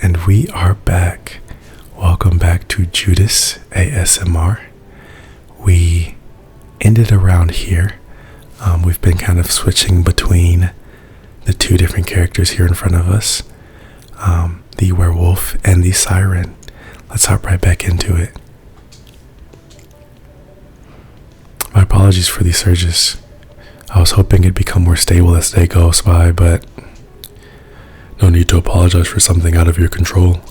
And we are back. Welcome back to Judas ASMR. We ended around here. We've been kind of switching between the two different characters here in front of us, the werewolf and the siren. Let's hop right back into it. My apologies for these surges. I was hoping it'd become more stable as the day goes by, but no need to apologize for something out of your control.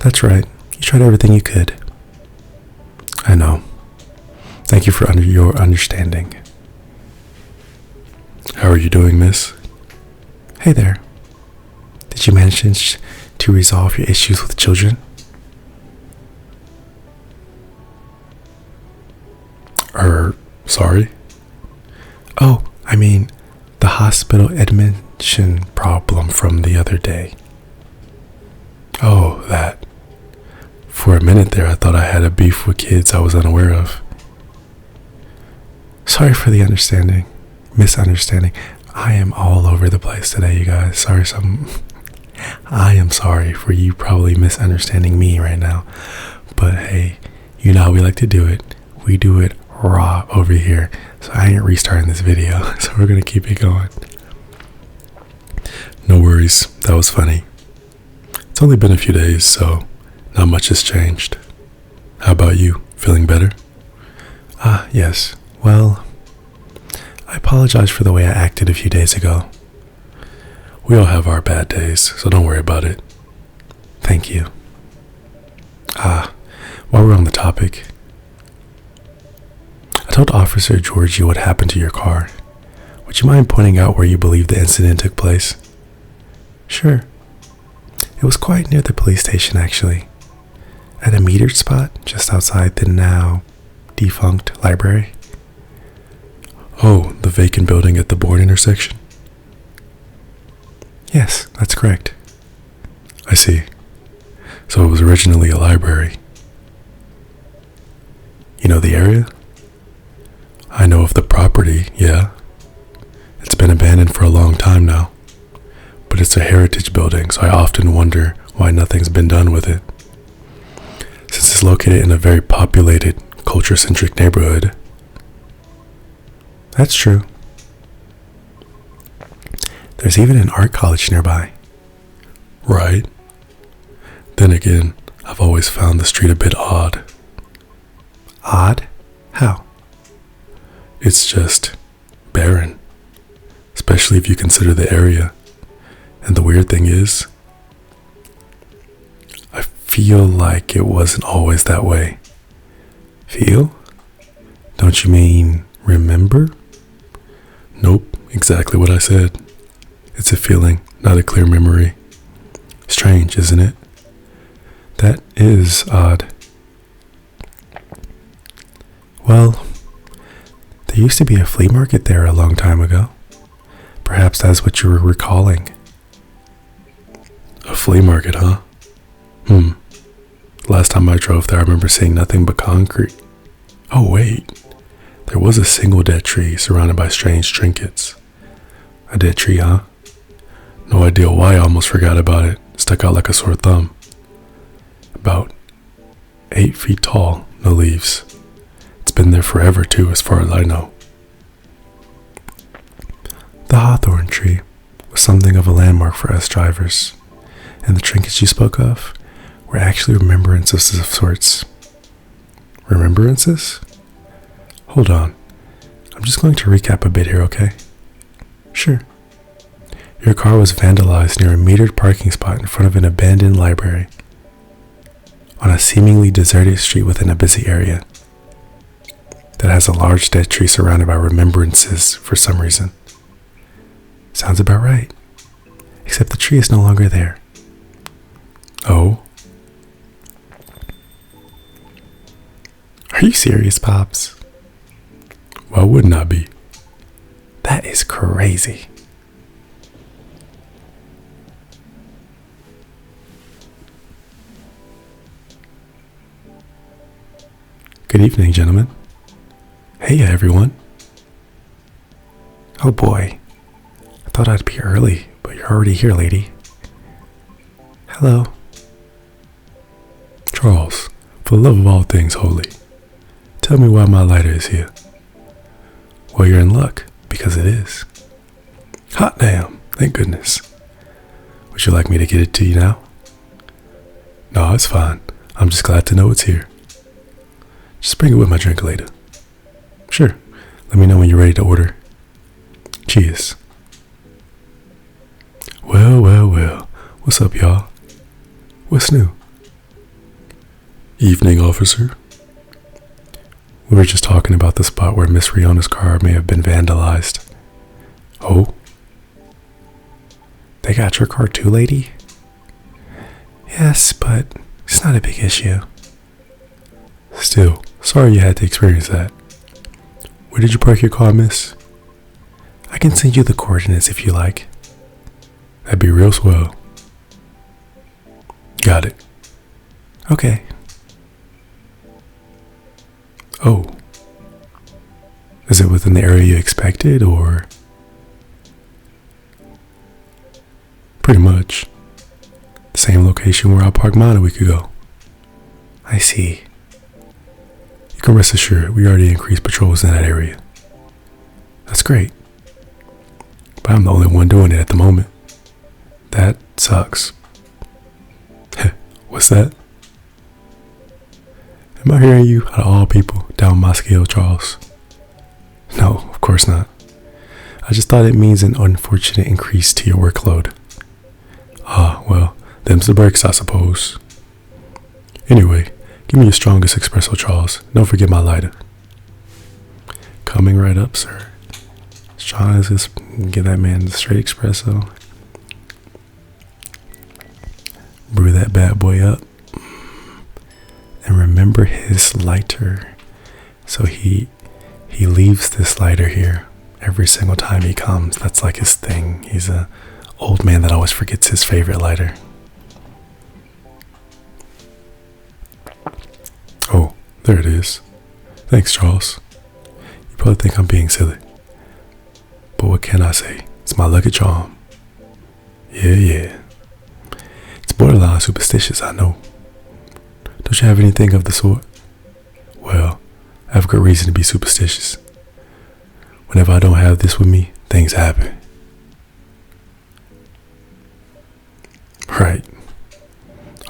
That's right. You tried everything you could. I know. Thank you for your understanding. How are you doing, miss? Hey there. Did you manage to resolve your issues with children? Sorry? Oh, I mean, the hospital admission problem from the other day. Oh, that. For a minute there, I thought I had a beef with kids I was unaware of. Sorry for the misunderstanding. I am all over the place today, you guys. I am sorry for you probably misunderstanding me right now. But hey, you know how we like to do it. We do it raw over here. So I ain't restarting this video. So we're going to keep it going. No worries. That was funny. It's only been a few days, so not much has changed. How about you? Feeling better? Yes. Well, I apologize for the way I acted a few days ago. We all have our bad days, so don't worry about it. Thank you. While we're on the topic, I told Officer Georgie what happened to your car. Would you mind pointing out where you believe the incident took place? Sure. It was quite near the police station, actually. At a metered spot just outside the now defunct library. Oh, the vacant building at the Bourne intersection? Yes, that's correct. I see. So it was originally a library. You know the area? I know of the property, yeah. It's been abandoned for a long time now. But it's a heritage building, so I often wonder why nothing's been done with it. Since it's located in a very populated, culture-centric neighborhood. That's true. There's even an art college nearby. Right. Then again, I've always found the street a bit odd. Odd? How? It's just barren. Especially if you consider the area. And the weird thing is, I feel like it wasn't always that way. Feel? Don't you mean remember? Nope, exactly what I said. It's a feeling, not a clear memory. Strange, isn't it? That is odd. Well, there used to be a flea market there a long time ago. Perhaps that's what you were recalling. A flea market, huh? Last time I drove there, I remember seeing nothing but concrete. Oh, wait. There was a single dead tree surrounded by strange trinkets. A dead tree, huh? No idea why I almost forgot about it. Stuck out like a sore thumb. About 8 feet tall, no leaves. It's been there forever too, as far as I know. The hawthorn tree was something of a landmark for us drivers. And the trinkets you spoke of were actually remembrances of sorts. Remembrances? Hold on. I'm just going to recap a bit here, okay? Sure. Your car was vandalized near a metered parking spot in front of an abandoned library on a seemingly deserted street within a busy area that has a large dead tree surrounded by remembrances for some reason. Sounds about right. Except the tree is no longer there. Oh? Are you serious, Pops? Why wouldn't I be? That is crazy. Good evening, gentlemen. Hey, everyone. Oh boy. I thought I'd be early, but you're already here, lady. Hello. Charles, for the love of all things holy, tell me why my lighter is here. Well, you're in luck, because it is. Hot damn, thank goodness. Would you like me to get it to you now? No, it's fine. I'm just glad to know it's here. Just bring it with my drink later. Sure. Let me know when you're ready to order. Cheers. Well. What's up, y'all? What's new? Evening, officer. We were just talking about the spot where Miss Riona's car may have been vandalized. Oh? They got your car too, lady? Yes, but it's not a big issue. Still, sorry you had to experience that. Where did you park your car, miss? I can send you the coordinates if you like. That'd be real swell. Got it. Okay. Oh. Is it within the area you expected, or? Pretty much. The same location where I parked mine a week ago. I see. You can rest assured we already increased patrols in that area. That's great. But I'm the only one doing it at the moment. That sucks. What's that? Am I hearing you out of all people down my scale, Charles? No, of course not. I just thought it means an unfortunate increase to your workload. Ah, well, them's the breaks, I suppose. Anyway, give me your strongest espresso, Charles. Don't forget my lighter. Coming right up, sir. Let's try this. Get that man the straight espresso. Brew that bad boy up. And remember his lighter. So he leaves this lighter here every single time he comes. That's like his thing. He's a old man that always forgets his favorite lighter. Oh, there it is. Thanks, Charles. You probably think I'm being silly. But what can I say? It's my lucky charm. Yeah. It's borderline superstitious, I know. Don't you have anything of the sort? Well, I have good reason to be superstitious. Whenever I don't have this with me, things happen. Right.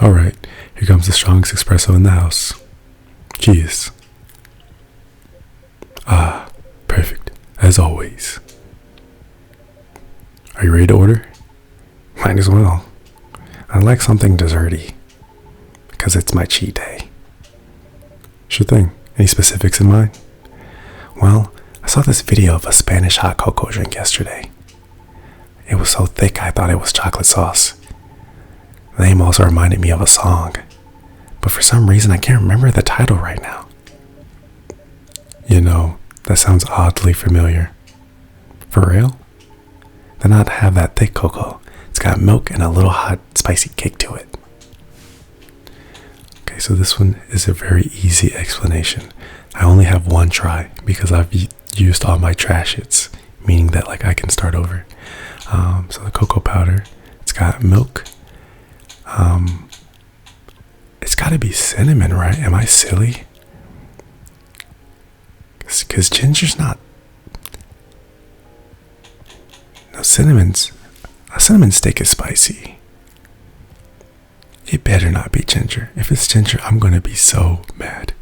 Alright, here comes the strongest espresso in the house. Cheers. Ah, perfect, as always. Are you ready to order? Might as well. I like something desserty, because it's my cheat day. Sure thing. Any specifics in mind? Well, I saw this video of a Spanish hot cocoa drink yesterday. It was so thick I thought it was chocolate sauce. The name also reminded me of a song, but for some reason I can't remember the title right now. You know, that sounds oddly familiar. For real? Then I'd have that thick cocoa. It's got milk and a little hot, spicy kick to it. Okay, so this one is a very easy explanation. I only have one try because I've used all my trash hits, meaning that like I can start over. So the cocoa powder, it's got milk. It's got to be cinnamon, right? Am I silly? Because ginger's not. No, a cinnamon stick is spicy. It better not be ginger. If it's ginger, I'm gonna be so mad.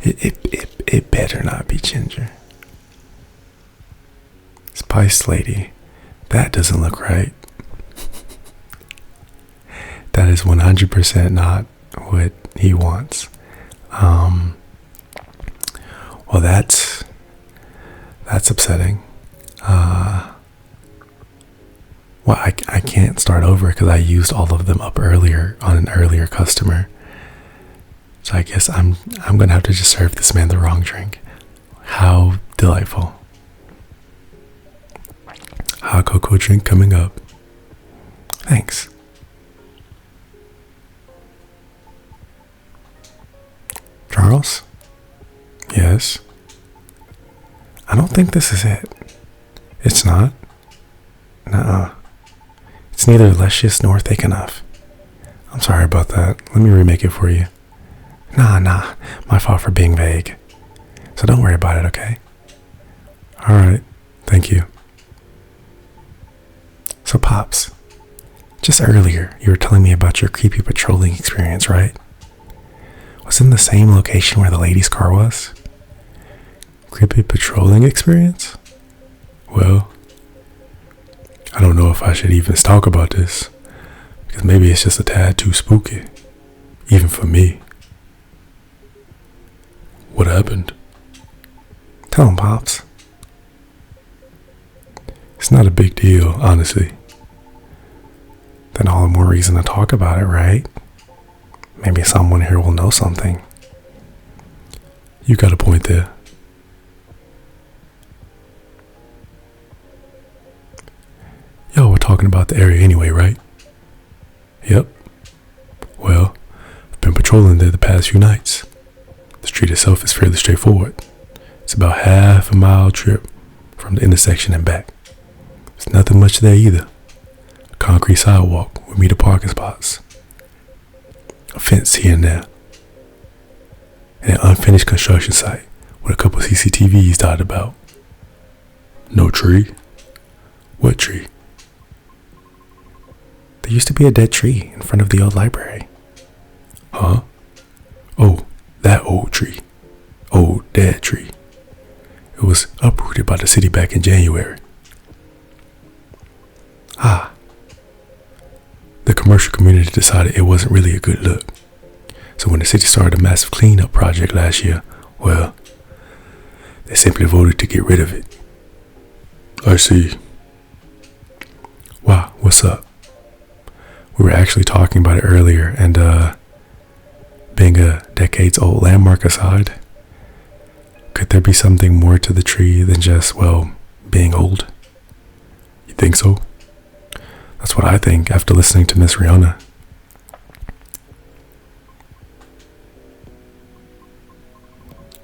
It better not be ginger. Spice lady, that doesn't look right. That is 100% not what he wants. Well, that's upsetting. Well, I can't start over because I used all of them up earlier on an earlier customer. So I guess I'm gonna have to just serve this man the wrong drink. How delightful. Hot cocoa drink coming up. Thanks. Charles? Yes? I don't think this is it. It's not? Nuh-uh. It's neither luscious nor thick enough. I'm sorry about that. Let me remake it for you. Nah, my fault for being vague. So don't worry about it, okay? Alright, thank you. So Pops, just earlier you were telling me about your creepy patrolling experience, right? Was it in the same location where the lady's car was? Creepy patrolling experience? Well, I don't know if I should even talk about this, because maybe it's just a tad too spooky, even for me. What happened? Tell him, Pops. It's not a big deal, honestly. Then all the more reason to talk about it, right? Maybe someone here will know something. You got a point there. Yo, we're talking about the area anyway, right? Yep. Well, I've been patrolling there the past few nights. The street itself is fairly straightforward. It's about half a mile trip from the intersection and back. There's nothing much there either. A concrete sidewalk with meter parking spots. A fence here and there. And an unfinished construction site with a couple CCTVs dotted about. No tree? What tree? There used to be a dead tree in front of the old library. Huh? Oh, that old tree. Old dead tree. It was uprooted by the city back in January. Ah. The commercial community decided it wasn't really a good look. So when the city started a massive cleanup project last year, well, they simply voted to get rid of it. I see. Wow, what's up? We were actually talking about it earlier, and being a decades-old landmark aside, could there be something more to the tree than just, well, being old? You think so? That's what I think after listening to Miss Rihanna.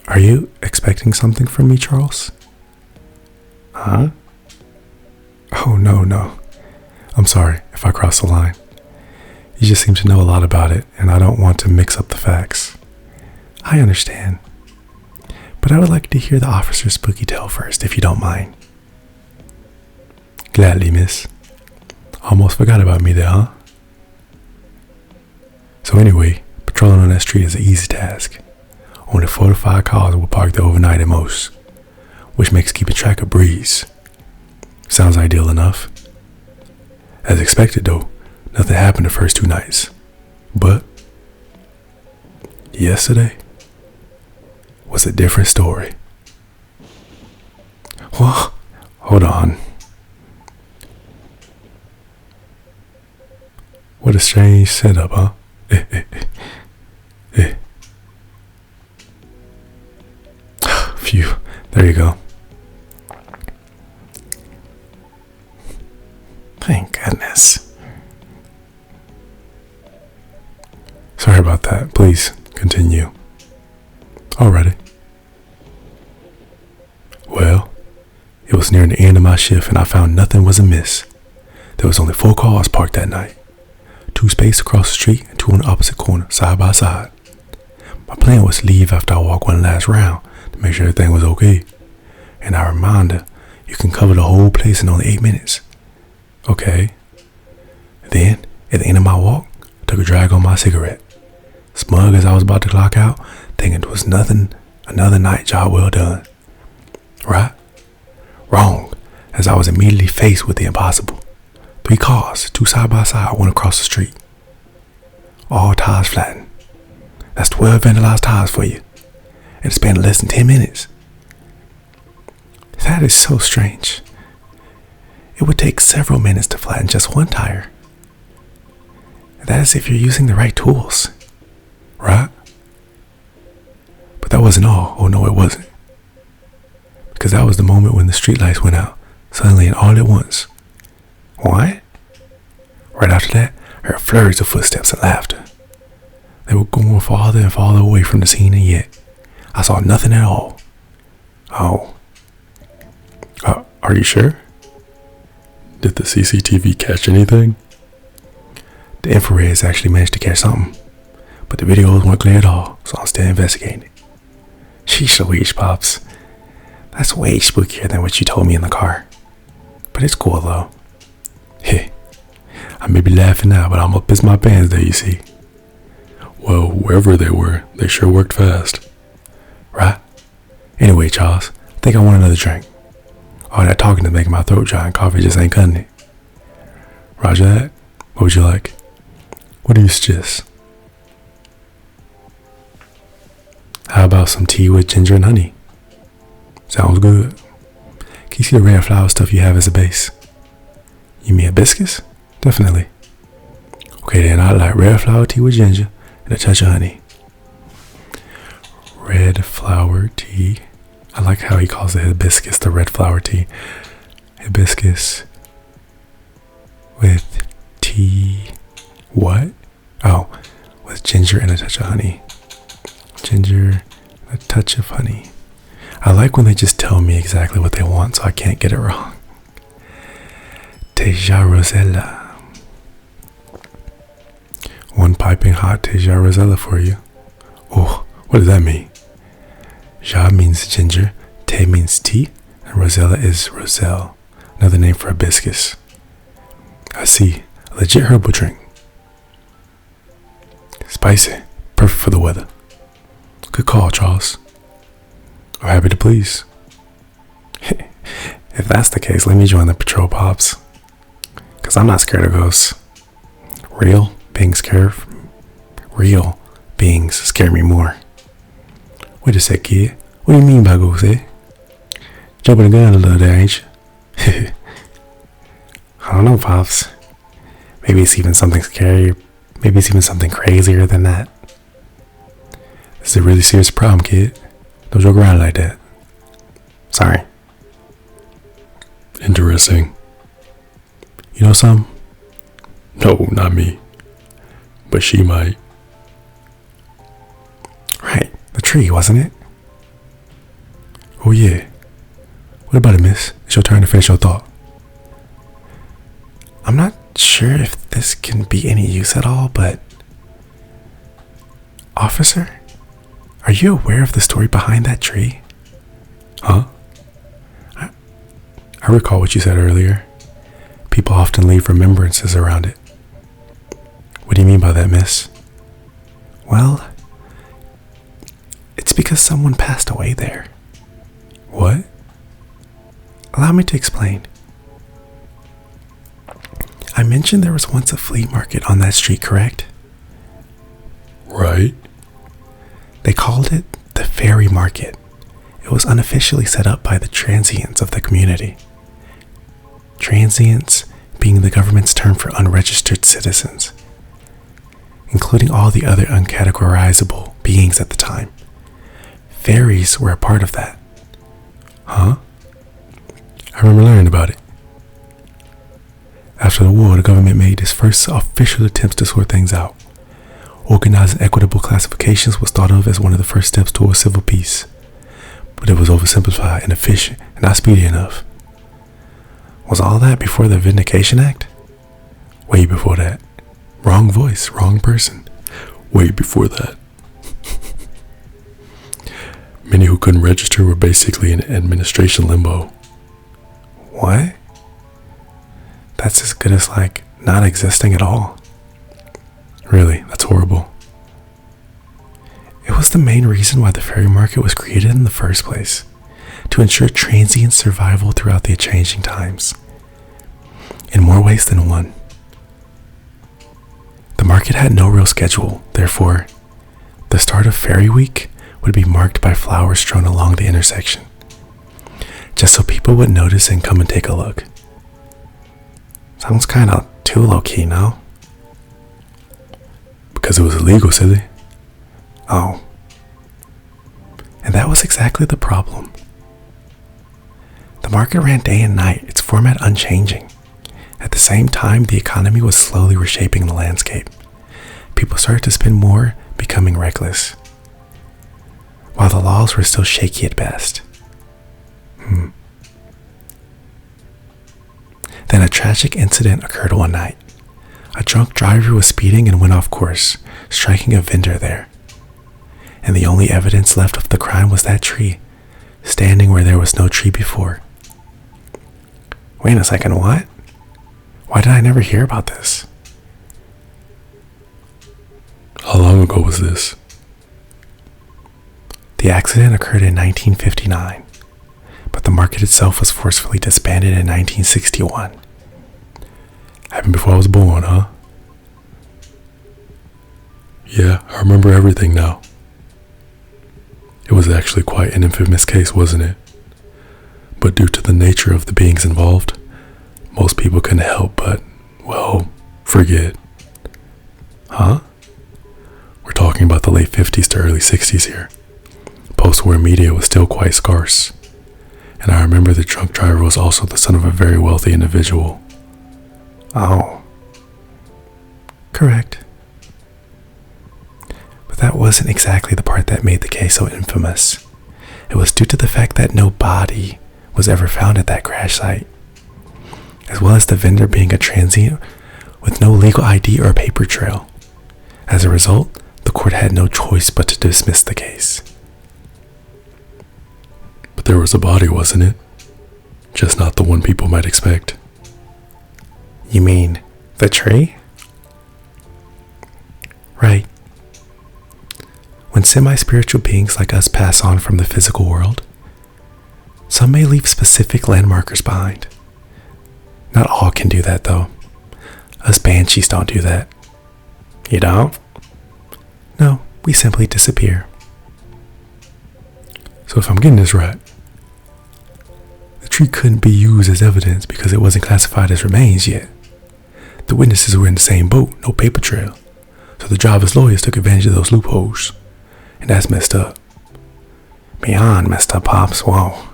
Are you expecting something from me, Charles? Huh? Oh, no. I'm sorry if I crossed the line. You just seem to know a lot about it, and I don't want to mix up the facts. I understand. But I would like to hear the officer's spooky tale first, if you don't mind. Gladly, miss. Almost forgot about me there, huh? So anyway, patrolling on that street is an easy task. Only 4 to 5 cars will park there overnight at most, which makes keeping track a breeze. Sounds ideal enough. As expected though, nothing happened the first 2 nights. But yesterday was a different story. Well, hold on. What a strange setup, huh? Phew, there you go. Thank goodness. Sorry about that. Please continue. Alrighty. Well, it was nearing the end of my shift and I found nothing was amiss. There was only 4 cars parked that night. 2 spaced across the street and 2 on the opposite corner, side by side. My plan was to leave after I walk one last round to make sure everything was okay. And a reminder, you can cover the whole place in only 8 minutes. Okay. Then, at the end of my walk, I took a drag on my cigarette. Smug as I was about to clock out, thinking it was nothing, another night job well done. Right? Wrong, as I was immediately faced with the impossible. 3 cars, 2 side by side, went across the street. All tires flattened. That's 12 vandalized tires for you. And it spanned less than 10 minutes. That is so strange. It would take several minutes to flatten just 1 tire. That is if you're using the right tools. Right? But that wasn't all. Oh no, it wasn't. Because that was the moment when the streetlights went out, suddenly and all at once. What? Right after that, I heard flurries of footsteps and laughter. They were going farther and farther away from the scene, and yet I saw nothing at all. Oh. Are you sure? Did the CCTV catch anything? The infrareds actually managed to catch something, but the videos weren't clear at all, so I'm still investigating it. Sheesh Louise, Pops. That's way spookier than what you told me in the car. But it's cool though. Heh. I may be laughing now, but I'm up as my pants there, you see. Well, wherever they were, they sure worked fast. Right? Anyway, Charles, I think I want another drink. All that talking is making my throat dry and coffee just ain't cutting it. Roger that. What would you like? What do you suggest? How about some tea with ginger and honey? Sounds good. Can you see the red flower stuff you have as a base? You mean hibiscus? Definitely. Okay then, I like red flower tea with ginger and a touch of honey. Red flower tea. I like how he calls the hibiscus the red flower tea. Hibiscus with tea. What? Oh, with ginger and a touch of honey. Ginger, a touch of honey. I like when they just tell me exactly what they want so I can't get it wrong. Teja Rosella. One piping hot Teja Rosella for you. Oh, what does that mean? Ja means ginger, te means tea, and Rosella is roselle, another name for hibiscus. I see. A legit herbal drink. Spicy. Perfect for the weather. Good call, Charles. I'm happy to please. If that's the case, let me join the patrol, Pops. Because I'm not scared of ghosts. Real beings scare me more. Wait a sec, kid. What do you mean by ghosts, eh? Jumping the gun a little there, ain't you? I don't know, Pops. Maybe it's even something scary. Maybe it's even something crazier than that. This is a really serious problem, kid. Don't joke around like that. Sorry. Interesting. You know some? No, not me. But she might. Right, the tree, wasn't it? Oh yeah. What about it, miss? It's your turn to finish your thought. I'm not sure if this can be any use at all, but... Officer? Are you aware of the story behind that tree? Huh? I recall what you said earlier. People often leave remembrances around it. What do you mean by that, miss? Well, it's because someone passed away there. What? Allow me to explain. I mentioned there was once a flea market on that street, correct? Right. They called it the Fairy Market. It was unofficially set up by the transients of the community. Transients being the government's term for unregistered citizens, including all the other uncategorizable beings at the time. Fairies were a part of that. Huh? I remember learning about it. After the war, the government made its first official attempts to sort things out. Organizing equitable classifications was thought of as one of the first steps towards civil peace, but it was oversimplified, inefficient, and not speedy enough. Was all that before the Vindication Act? Way before that. Wrong voice, wrong person. Way before that. Many who couldn't register were basically in administration limbo. What? That's as good as like not existing at all. Really, that's horrible. It was the main reason why the fairy market was created in the first place, to ensure transient survival throughout the changing times. In more ways than one. The market had no real schedule, therefore, the start of Fairy Week would be marked by flowers strewn along the intersection, just so people would notice and come and take a look. Sounds kinda too low-key, no? Because it was illegal, silly. Oh. And that was exactly the problem. The market ran day and night, its format unchanging. At the same time, the economy was slowly reshaping the landscape. People started to spend more, becoming reckless, while the laws were still shaky at best. Then a tragic incident occurred one night. A drunk driver was speeding and went off course, striking a vendor there. And the only evidence left of the crime was that tree, standing where there was no tree before. Wait a second, what? Why did I never hear about this? How long ago was this? The accident occurred in 1959, but the market itself was forcefully disbanded in 1961. Happened before I was born, huh? Yeah, I remember everything now. It was actually quite an infamous case, wasn't it? But due to the nature of the beings involved, most people couldn't help but, well, forget. Huh? We're talking about the late 50s to early 60s here. Post-war media was still quite scarce. And I remember the drunk driver was also the son of a very wealthy individual. Oh. Correct. But that wasn't exactly the part that made the case so infamous. It was due to the fact that no body was ever found at that crash site, as well as the vendor being a transient with no legal ID or paper trail. As a result, the court had no choice but to dismiss the case. But there was a body, wasn't it? Just not the one people might expect. You mean the tree? Right. When semi-spiritual beings like us pass on from the physical world, some may leave specific landmarkers behind. Not all can do that, though. Us banshees don't do that. You don't? No, we simply disappear. So if I'm getting this right, the tree couldn't be used as evidence because it wasn't classified as remains yet. The witnesses were in the same boat, no paper trail. So the driver's lawyers took advantage of those loopholes. And that's messed up. Beyond messed up, Pops. Whoa.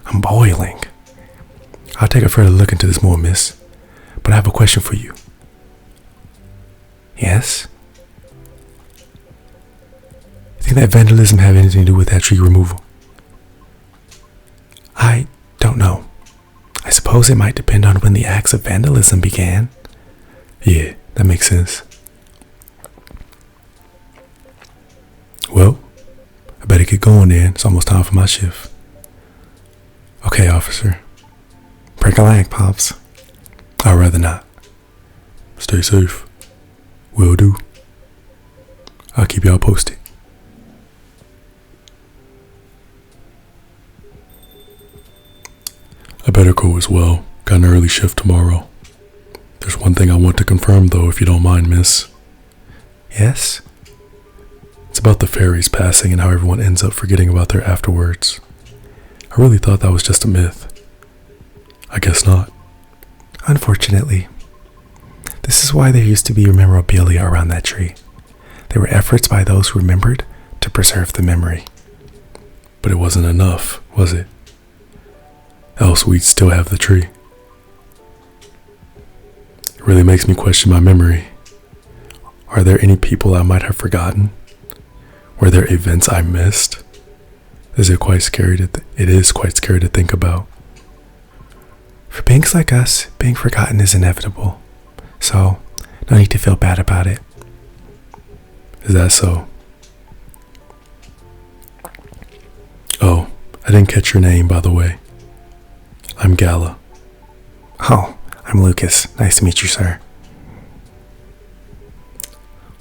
I'm boiling. I'll take a further look into this more, miss. But I have a question for you. Yes? You think that vandalism have anything to do with that tree removal? I don't know. I suppose it might depend on when the acts of vandalism began. Yeah, that makes sense. Well, I better get going then. It's almost time for my shift. Okay, officer. Break a leg, Pops. I'd rather not. Stay safe. Will do. I'll keep y'all posted. I better go as well. Got an early shift tomorrow. There's one thing I want to confirm though, if you don't mind, miss. Yes? It's about the fairies passing and how everyone ends up forgetting about their afterwards. I really thought that was just a myth. I guess not. Unfortunately. This is why there used to be memorabilia around that tree. There were efforts by those who remembered to preserve the memory. But it wasn't enough, was it? Else we'd still have the tree. It really makes me question my memory. Are there any people I might have forgotten? Were there events I missed? It is quite scary to think about. For beings like us, being forgotten is inevitable. So, no need to feel bad about it. Is that so? Oh, I didn't catch your name, by the way. I'm Gala. Oh, I'm Lucas. Nice to meet you, sir.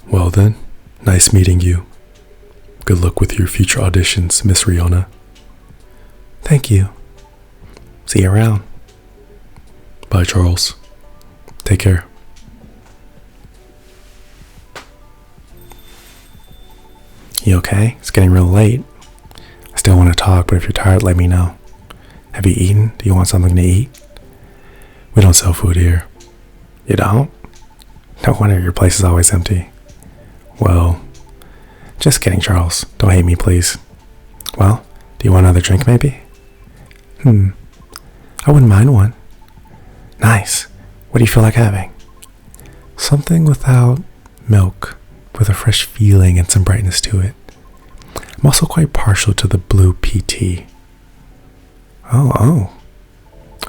Well then, nice meeting you. Good luck with your future auditions, Miss Riona. Thank you. See you around. Bye, Charles. Take care. You okay? It's getting real late. I still want to talk, but if you're tired, let me know. Have you eaten? Do you want something to eat? We don't sell food here. You don't? No wonder your place is always empty. Well, just kidding, Charles. Don't hate me, please. Well, do you want another drink, maybe? I wouldn't mind one. Nice. What do you feel like having? Something without milk, with a fresh feeling and some brightness to it. I'm also quite partial to the blue PT. Oh.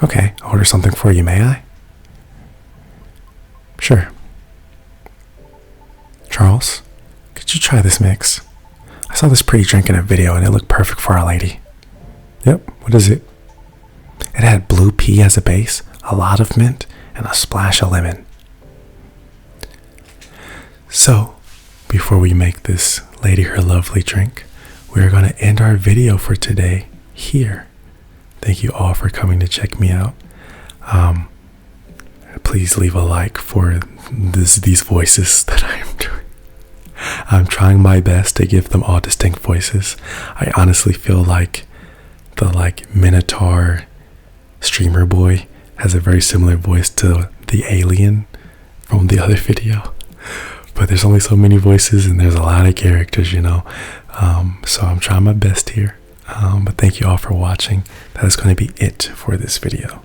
Okay, I'll order something for you, may I? Sure. Charles, could you try this mix? I saw this pretty drink in a video and it looked perfect for Our Lady. Yep, what is it? It had blue pea as a base, a lot of mint, and a splash of lemon. So, before we make this lady her lovely drink, we're going to end our video for today here. Thank you all for coming to check me out. Please leave a like for these voices that I am doing. I'm trying my best to give them all distinct voices. I honestly feel like the Minotaur streamer boy has a very similar voice to the alien from the other video. But there's only so many voices and there's a lot of characters, you know. So I'm trying my best here. But thank you all for watching. That is going to be it for this video.